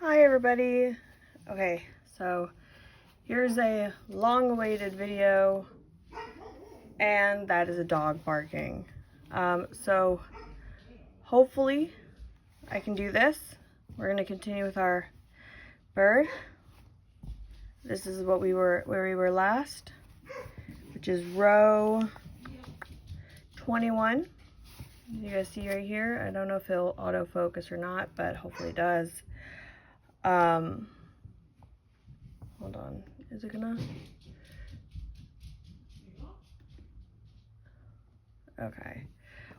Hi everybody. Okay, so here's a long-awaited video, and that is a dog barking. So hopefully I can do this. We're gonna continue with our bird. This is where we were last, which is row 21. You guys see right here. I don't know if it'll autofocus or not, but hopefully it does. Hold on. Is it gonna? Okay.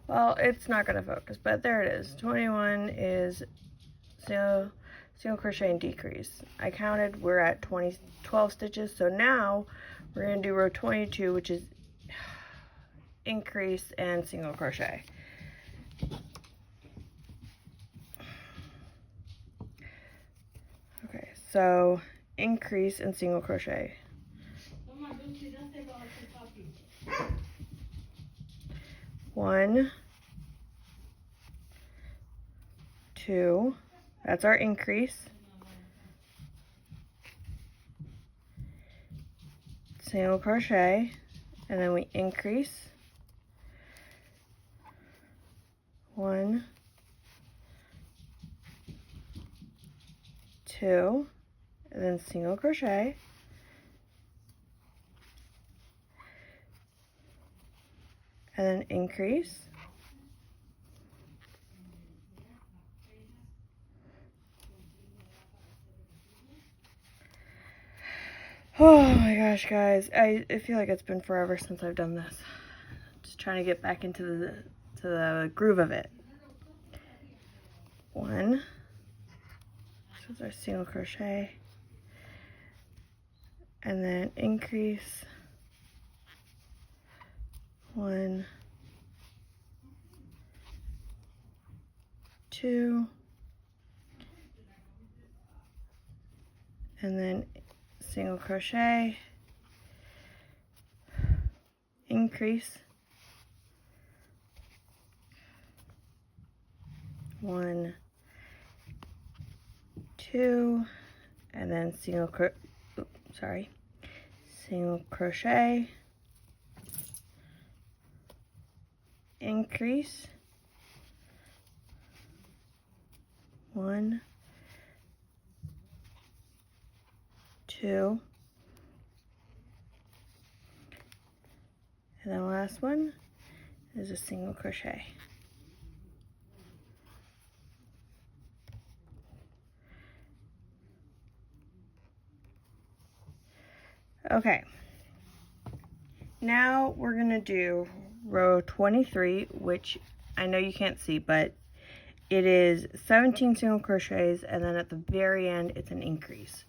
Well, it's not gonna focus, but there it is. 21 is single crochet and decrease. I counted, we're at 12 stitches, so now we're gonna do row 22, which is increase and single crochet. Okay, so increase and single crochet. One, two, that's our increase. Single crochet, and then we increase. One, two, and then single crochet. And then increase. Oh my gosh, guys. I feel like it's been forever since I've done this. Just trying to get back into the groove of it. One. This is our single crochet. And then increase. One, two, and then single crochet, increase, one, two, and then single crochet, increase, one, two, and then last one is a single crochet. Okay, now we're gonna do row 23, which I know you can't see, but it is 17 single crochets, and then at the very end it's an increase.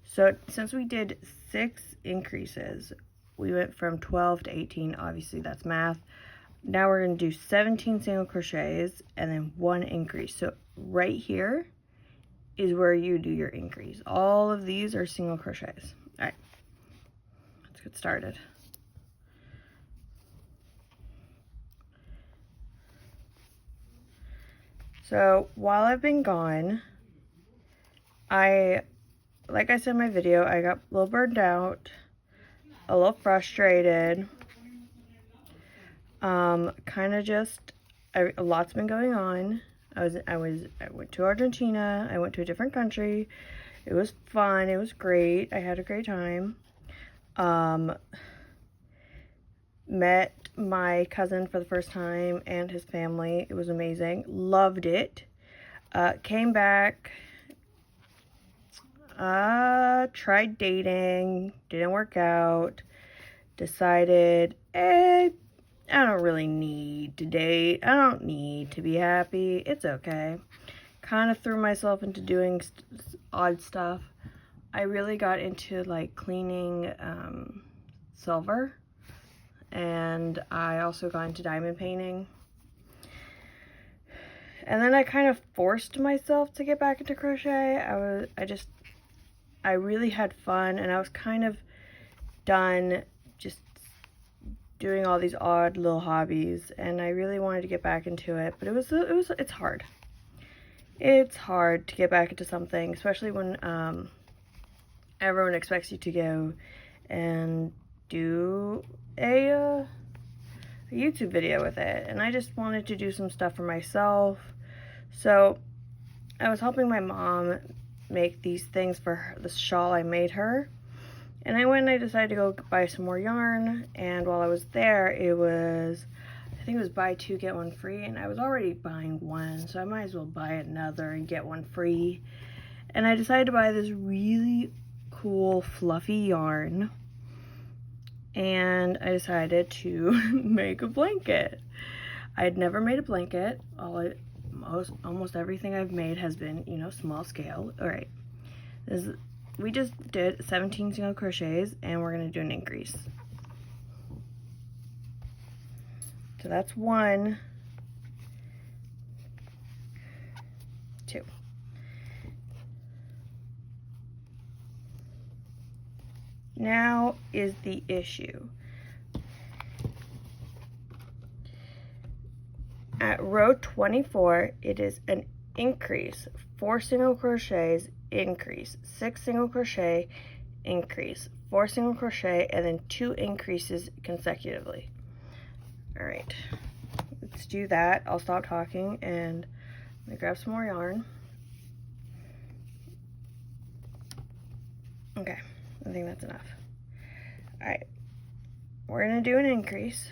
So since we did 6 increases, we went from 12 to 18. Obviously that's math. Now we're going to do 17 single crochets and then 1 increase. So right here is where you do your increase. All of these are single crochets. All right, let's get started. So while I've been gone, like I said in my video, I got a little burned out, a little frustrated, kind of just, a lot's been going on. I went to Argentina, I went to a different country, it was fun, it was great, I had a great time. Met my cousin for the first time and his family, it was amazing, loved it. Came back, tried dating, didn't work out, decided, I don't really need to date, I don't need to be happy, it's okay. Kind of threw myself into doing odd stuff. I really got into like cleaning silver, and I also got into diamond painting. And then I kind of forced myself to get back into crochet. I really had fun, and I was kind of done just doing all these odd little hobbies, and I really wanted to get back into it, but it's hard. it's hard to get back into something, especially when everyone expects you to go and do a YouTube video with it. And I just wanted to do some stuff for myself. So I was helping my mom make these things for her, this shawl I made her. And I went and I decided to go buy some more yarn. And while I was there, I think it was buy two, get one free. And I was already buying one, so I might as well buy another and get one free. And I decided to buy this really cool fluffy yarn. And I decided to make a blanket. I had never made a blanket. Almost everything I've made has been, you know, small scale. All right, we just did 17 single crochets, and we're gonna do an increase. So that's 1, 2. Now is the issue. At row 24, it is an increase, 4 single crochets, increase, 6 single crochet, increase, 4 single crochet, and then 2 increases consecutively. All right, let's do that. I'll stop talking and I'm gonna grab some more yarn. Okay, I think that's enough. All right, we're gonna do an increase.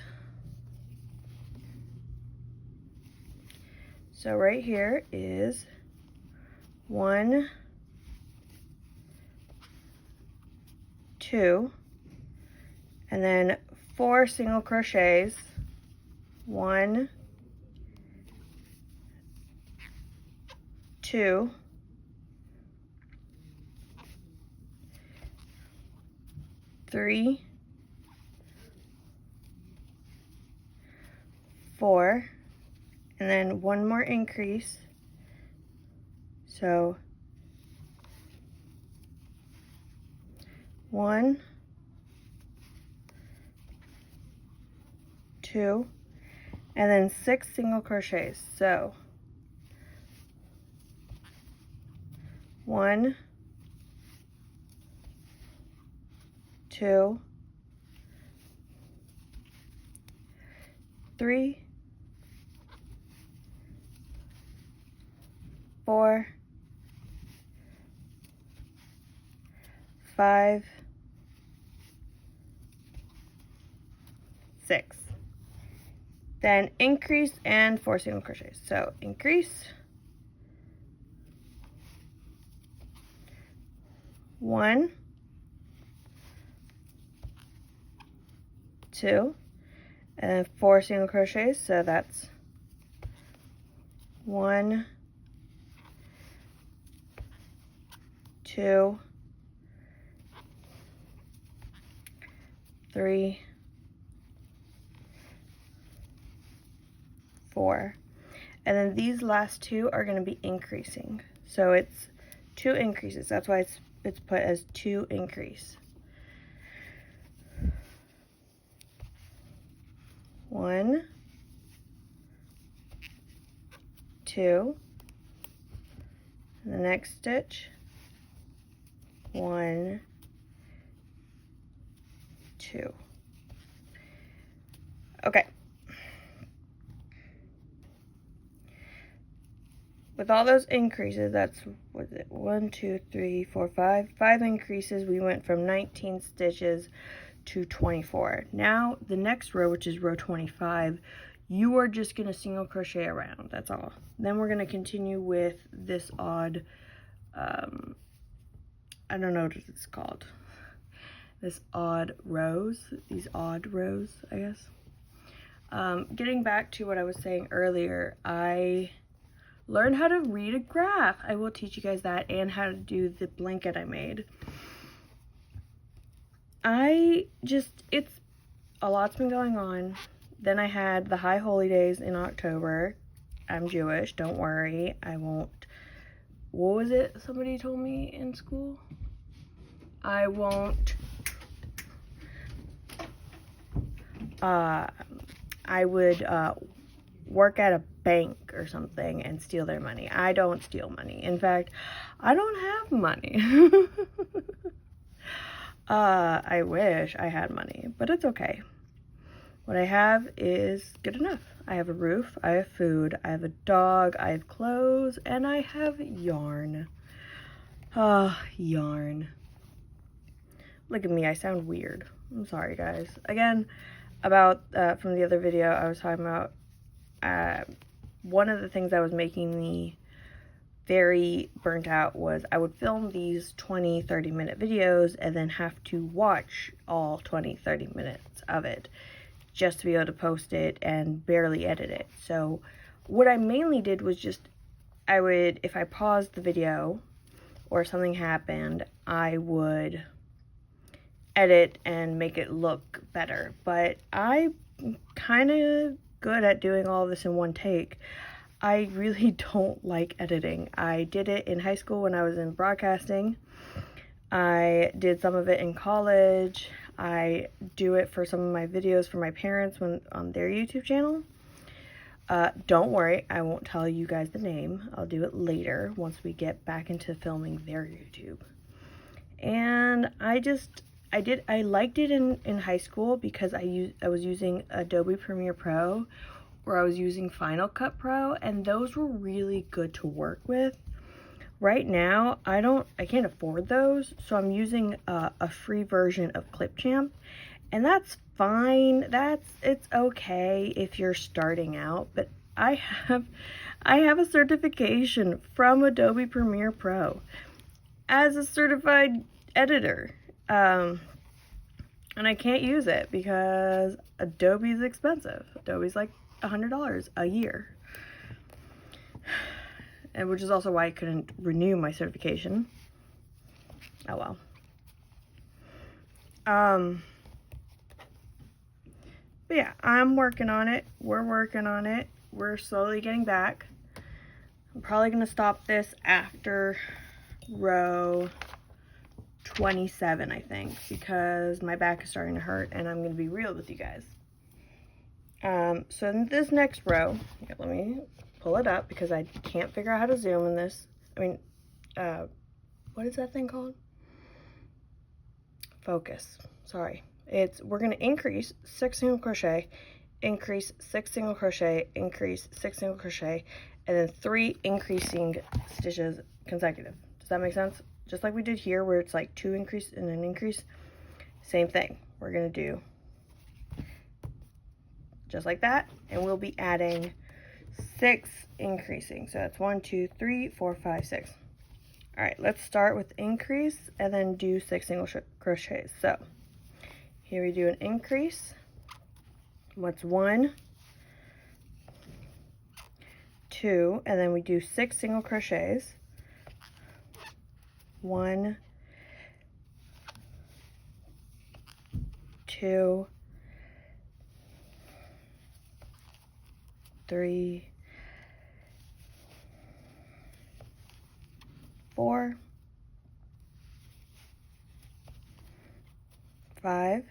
So right here is 1, 2, and then 4 single crochets. 1, 2, 3, 4, and then 1 more increase. So 1, 2, and then 6 single crochets. So 1, 2, 3, 4, 5, 6. Then increase and 4 single crochets. So increase, 1, 2, and then 4 single crochets. So that's 1, 2, 3, 4, and then these last 2 are going to be increasing. So it's 2 increases. That's why it's put as 2 increase. 1, 2, and the next stitch, 1, 2. Okay. With all those increases, that's, what is it, 1, 2, 3, 4, 5. 5 increases, we went from 19 stitches to 24. Now, the next row, which is row 25, you are just going to single crochet around, that's all. Then we're going to continue with this odd, I don't know what it's called. This odd rows, these odd rows, I guess. Getting back to what I was saying earlier, I learned how to read a graph. I will teach you guys that, and how to do the blanket I made. It's a lot's been going on. Then I had the High Holy Days in October. I'm Jewish, don't worry. I won't, what was it somebody told me in school? I won't, I would work at a bank or something and steal their money. I don't steal money. In fact, I don't have money. I wish I had money, but it's okay. What I have is good enough. I have a roof, I have food, I have a dog, I have clothes, and I have yarn. Yarn. Look at me, I sound weird. I'm sorry, guys. Again, about from the other video, I was talking about one of the things that was making me very burnt out was I would film these 20-30 minute videos and then have to watch all 20-30 minutes of it just to be able to post it and barely edit it. So what I mainly did was just, I would, if I paused the video or something happened, I would edit and make it look better. But I'm kind of good at doing all of this in one take. I really don't like editing. I did it in high school when I was in broadcasting. I did some of it in college. I do it for some of my videos for my parents when on their YouTube channel. Don't worry, I won't tell you guys the name. I'll do it later once we get back into filming their YouTube. And I liked it in high school because I was using Adobe Premiere Pro, or I was using Final Cut Pro, and those were really good to work with. Right now, I can't afford those, so I'm using a free version of Clipchamp, and that's fine. It's okay if you're starting out, but I have a certification from Adobe Premiere Pro as a certified editor, and I can't use it because Adobe is expensive. Adobe's like $100 a year. And which is also why I couldn't renew my certification. Oh well. But yeah, I'm working on it. We're working on it. We're slowly getting back. I'm probably gonna stop this after row 27, I think, because my back is starting to hurt, and I'm gonna be real with you guys. So in this next row, here, let me pull it up because I can't figure out how to zoom in this. I mean, what is that thing called? Focus. Sorry. We're going to increase 6 single crochet, increase 6 single crochet, increase 6 single crochet, and then 3 increasing stitches consecutive. Does that make sense? Just like we did here where it's like 2 increase and an increase. Same thing. We're going to do just like that, and we'll be adding 6 increasing. So that's 1, 2, 3, 4, 5, 6. All right, let's start with increase and then do 6 single crochets. So here we do an increase. What's 1, 2, and then we do 6 single crochets. 1, 2, 3, 4, 5,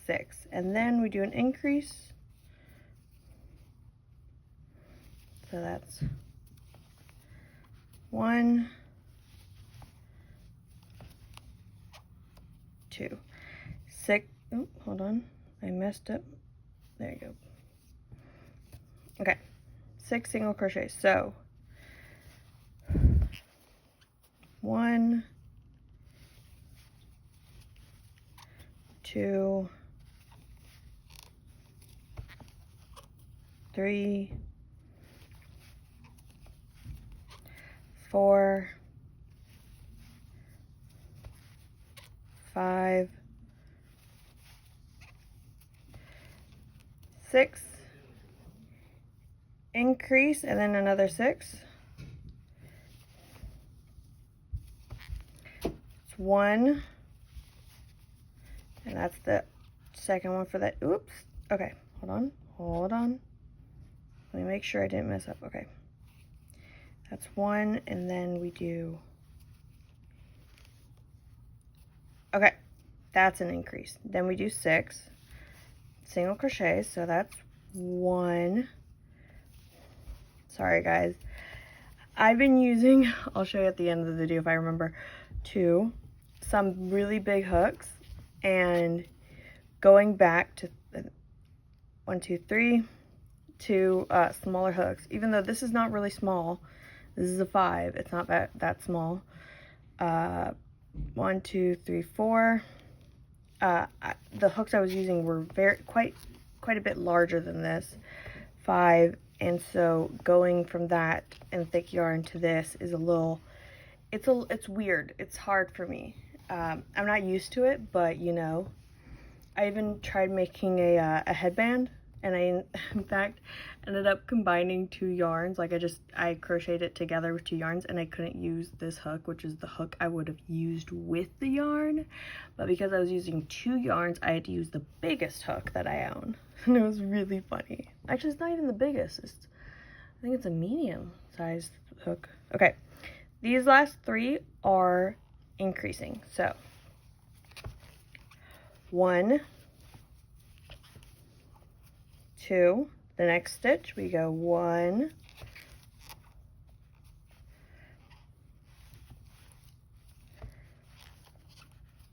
6, and then we do an increase. So that's 1, 2, 6. Oh, hold on. I messed up. There you go. Okay. 6 single crochets. So 1, 2, 3, 4, 5, 6, increase, and then another 6. It's 1, and that's the second one for that. Oops. Okay, hold on. Let me make sure I didn't mess up. Okay. That's 1, and then we do, okay, that's an increase. Then we do 6. single crochets. So that's 1. Sorry guys. I've been using, I'll show you at the end of the video if I remember, 2, some really big hooks, and going back to 1, 2, 3, 2 smaller hooks. Even though this is not really small, this is a 5. It's not that small. 1, 2, 3, 4. The hooks I was using were quite a bit larger than this, 5. And so going from that and thick yarn to this is it's weird. It's hard for me. I'm not used to it, but you know, I even tried making a headband, and I in fact ended up combining 2 yarns. Like I crocheted it together with 2 yarns, and I couldn't use this hook, which is the hook I would have used with the yarn. But because I was using 2 yarns, I had to use the biggest hook that I own. And it was really funny. Actually, it's not even the biggest. I think it's a medium sized hook. Okay, these last 3 are increasing. So 1, 2, the next stitch we go 1,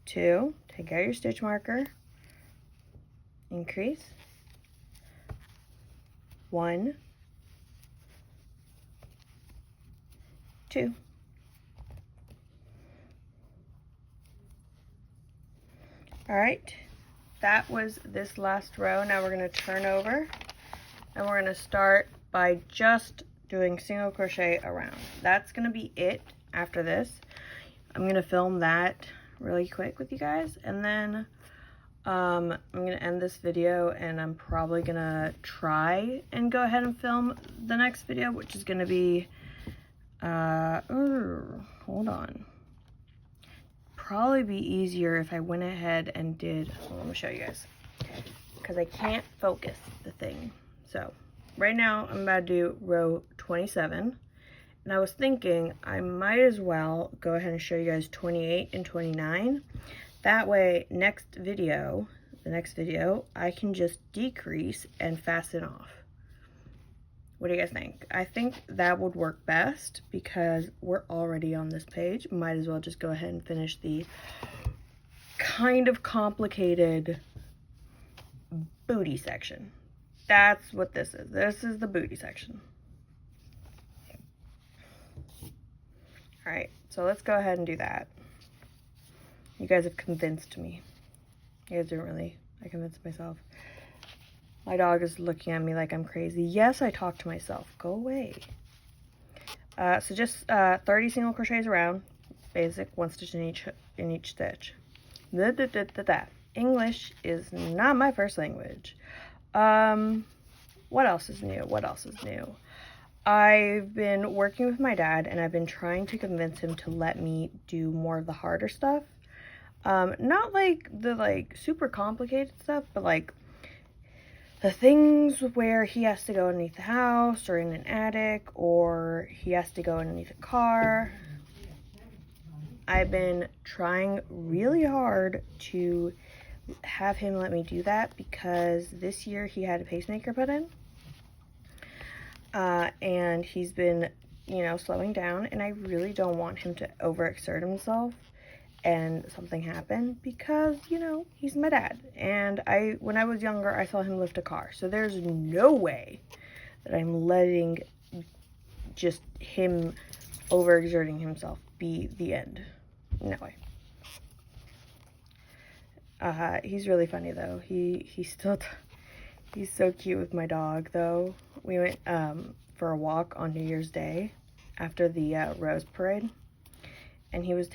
2, take out your stitch marker, increase, 1, 2. All right, that was this last row. Now we're going to turn over, and we're going to start by just doing single crochet around. That's going to be it after this. I'm going to film that really quick with you guys, and then I'm going to end this video, and I'm probably going to try and go ahead and film the next video, which is going to be, hold on. Probably be easier if I went ahead and did, well, let me show you guys, because I can't focus the thing. So right now I'm about to do row 27, and I was thinking I might as well go ahead and show you guys 28 and 29. That way the next video I can just decrease and fasten off. What do you guys think? I think that would work best because we're already on this page. Might as well just go ahead and finish the kind of complicated booty section. That's what this is. This is the booty section. All right, so let's go ahead and do that. You guys have convinced me. You guys didn't really. I convinced myself. My dog is looking at me like I'm crazy. Yes, I talk to myself. Go away. So just 30 single crochets around. Basic, 1 stitch in each stitch. English is not my first language. What else is new? What else is new? I've been working with my dad, and I've been trying to convince him to let me do more of the harder stuff. Not like the super complicated stuff, but like the things where he has to go underneath the house or in an attic, or he has to go underneath a car. I've been trying really hard to have him let me do that because this year he had a pacemaker put in. And he's been, you know, slowing down, and I really don't want him to overexert himself and something happened because, you know, he's my dad. And when I was younger, I saw him lift a car. So there's no way that I'm letting just him overexerting himself be the end. No way. He's really funny though. He's so cute with my dog though. We went for a walk on New Year's Day after the Rose Parade. And he was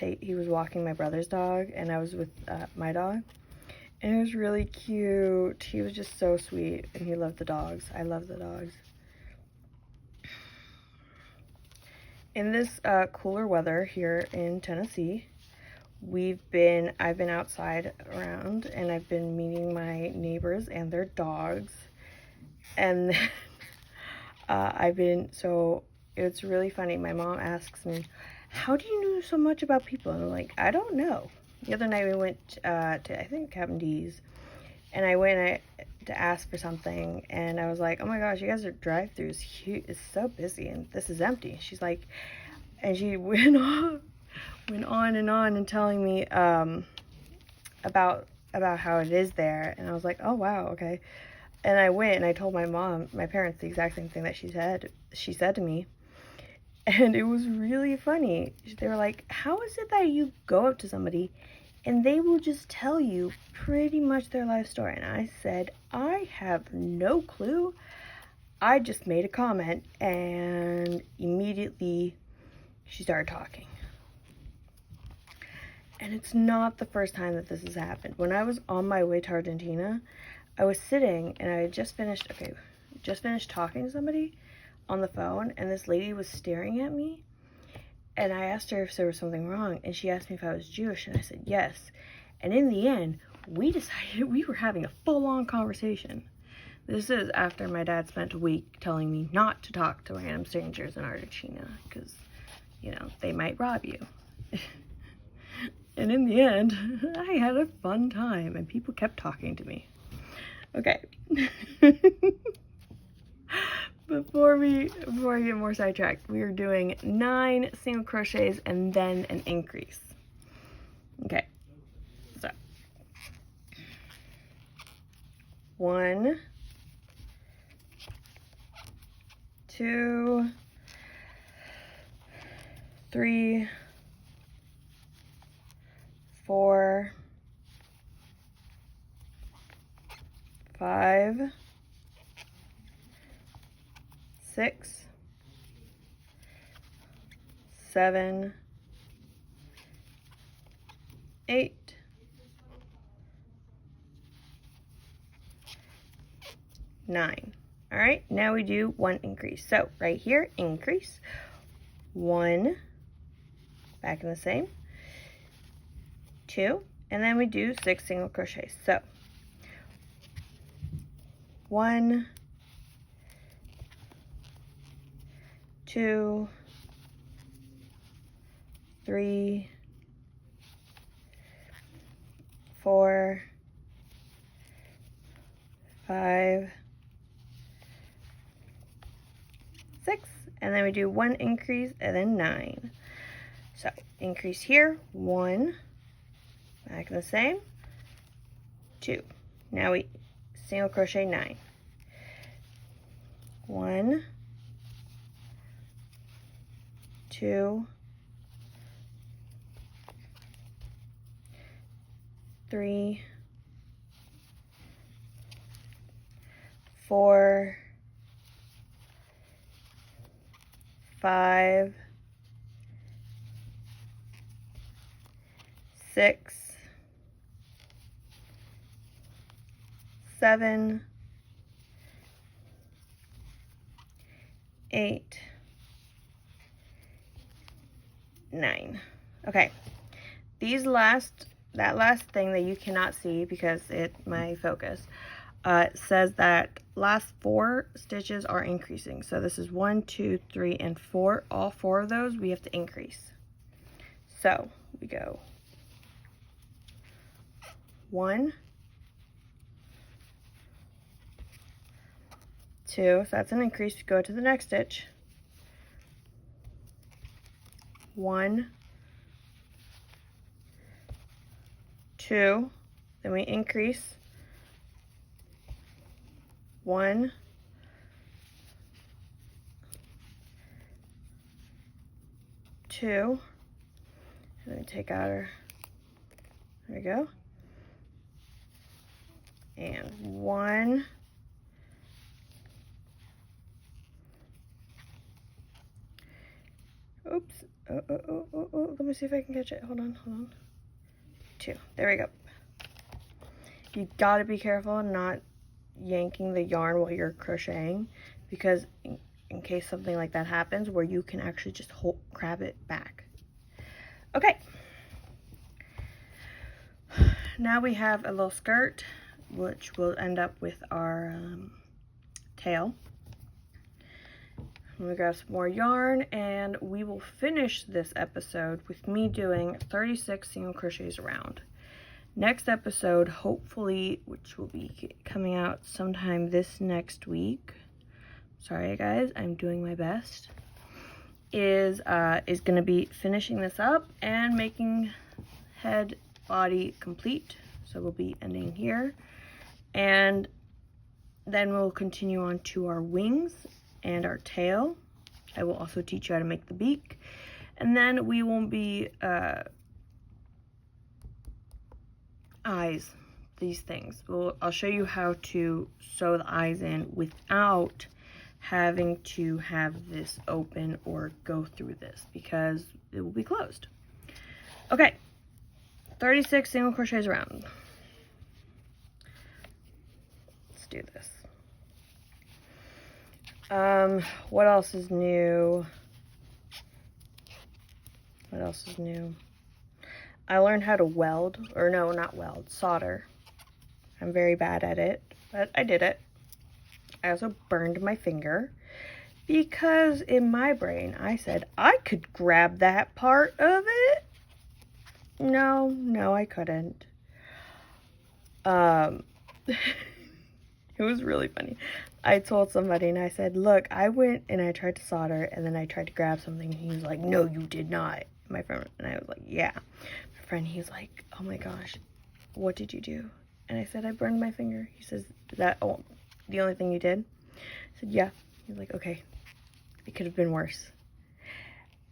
walking my brother's dog, and I was with my dog, and it was really cute. He was just so sweet, and he loved the dogs. I love the dogs. In this cooler weather here in Tennessee, I've been outside around, and I've been meeting my neighbors and their dogs, and then, so it's really funny. My mom asks me, how do you know so much about people? And I'm like, I don't know. The other night we went to, I think, Captain D's. And I went to ask for something, and I was like, oh my gosh, you guys are drive-throughs, it's so busy and this is empty. She's like, and she went on and telling me about how it is there, and I was like, oh wow, okay. And I went and I told my parents the exact same thing that she said to me. And it was really funny. They were like, how is it that you go up to somebody and they will just tell you pretty much their life story? And I said, I have no clue. I just made a comment, and immediately she started talking. And it's not the first time that this has happened. When I was on my way to Argentina, I was sitting and I had just finished talking to somebody on the phone, and this lady was staring at me, and I asked her if there was something wrong, and she asked me if I was Jewish, and I said yes. And in the end, we decided we were having a full-on conversation. This is after my dad spent a week telling me not to talk to random strangers in Argentina because, you know, they might rob you. And in the end, I had a fun time, and people kept talking to me. Okay. Before I get more sidetracked, we are doing 9 single crochets and then an increase. Okay, so 1, 2, 3, 4, 5, 6, 7, 8, 9. All right, now we do 1 increase. So right here, increase 1, back in the same, 2, and then we do 6 single crochets. So 1, 2, 3, 4, 5, 6, and then we do 1 increase and then 9. So increase here, 1, back in the same, 2. Now we single crochet 9. 1, 2, 3, 4, 5, 6, 7, 8, 9. Okay, that last thing that you cannot see because my focus says that last 4 stitches are increasing. So this is 1, 2, 3, and 4. All 4 of those we have to increase. So we go 1, 2, so that's an increase. Go to the next stitch. 1, 2, then we increase 1, 2, and then take out our, there we go, and 1, oops, let me see if I can catch it, hold on, 2, there we go. You gotta be careful not yanking the yarn while you're crocheting, because in case something like that happens where you can actually just grab it back. Okay, now we have a little skirt which will end up with our tail. I'm gonna grab some more yarn, and we will finish this episode with me doing 36 single crochets around. next episode, hopefully, which will be coming out sometime this next week. Sorry guys, I'm doing my best. Is going to be finishing this up and making head, body complete. So we'll be ending here. And then we'll continue on to our wings and our tail. I will also teach you how to make the beak. And then we will be eyes, these things. I'll show you how to sew the eyes in without having to have this open or go through this, because it will be closed. Okay, 36 single crochets around. Let's do this. What else is new? What else is new? I learned how to weld, or no, not weld, solder. I'm very bad at it, but I did it. I also burned my finger because in my brain I said I could grab that part of it. No, I couldn't. It was really funny. I told somebody and I said, look, I went and I tried to solder and then I tried to grab something. He was like, no, you did not. My friend, and I was like, yeah. My friend, he was like, oh my gosh, what did you do? And I said, I burned my finger. He says, is that the only thing you did? I said, yeah. He's like, okay, it could have been worse.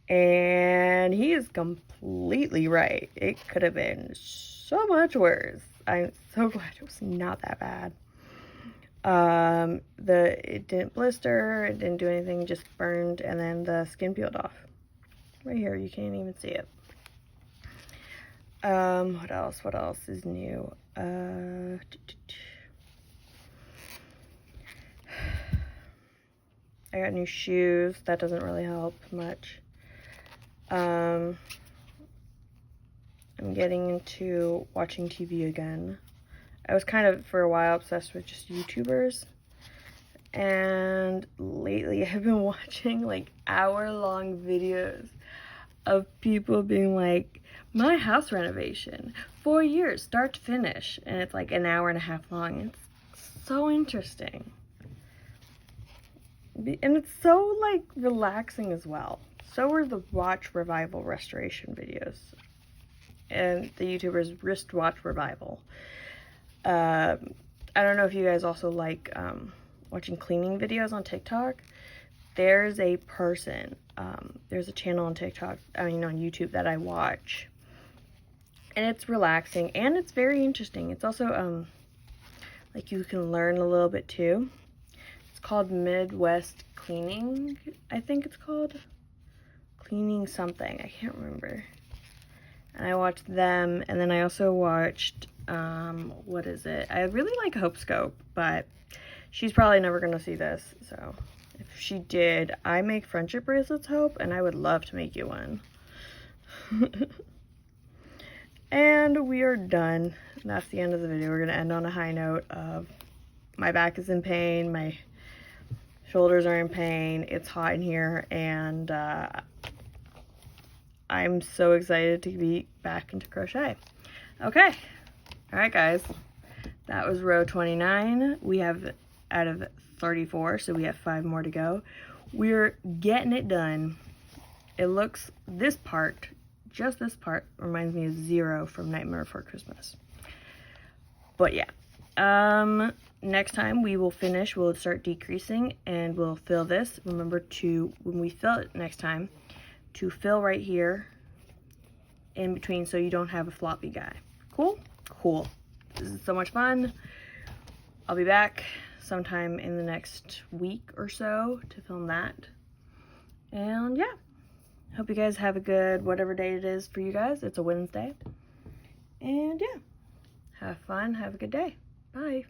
And he is completely right. It could have been so much worse. I'm so glad it was not that bad. It didn't blister, it didn't do anything, just burned, and then the skin peeled off. Right here, you can't even see it. What else is new? I got new shoes. That doesn't really help much. I'm getting into watching TV again. I was kind of, for a while, obsessed with just YouTubers. And lately, I've been watching, like, hour-long videos of people being like, my house renovation, 4 years, start to finish. And it's, like, an hour and a half long. It's so interesting. And it's so, like, relaxing as well. So are the Watch Revival restoration videos. And the YouTuber's Wristwatch Revival. I don't know if you guys also like watching cleaning videos on TikTok. There's a person, there's a channel on TikTok, on YouTube that I watch. And it's relaxing and it's very interesting. It's also, like, you can learn a little bit too. It's called Midwest Cleaning, I think it's called. Cleaning something, I can't remember. And I watched them, and then I also watched, what is it? I really like Hope Scope, but she's probably never going to see this, so if she did, I make friendship bracelets, Hope, and I would love to make you one. And we are done. That's the end of the video. We're going to end on a high note of my back is in pain, my shoulders are in pain, it's hot in here, and I'm so excited to be back into crochet. Okay. Alright guys. That was row 29. We have out of 34, so we have 5 more to go. We're getting it done. It looks, this part, just this part, reminds me of Zero from Nightmare Before Christmas. But yeah. Next time we will finish, we'll start decreasing and we'll fill this. Remember to, when we fill it next time, to fill right here in between so you don't have a floppy guy. Cool? Cool. This is so much fun. I'll be back sometime in the next week or so to film that. And yeah, hope you guys have a good whatever day it is for you guys. It's a Wednesday. And yeah, have fun. Have a good day. Bye.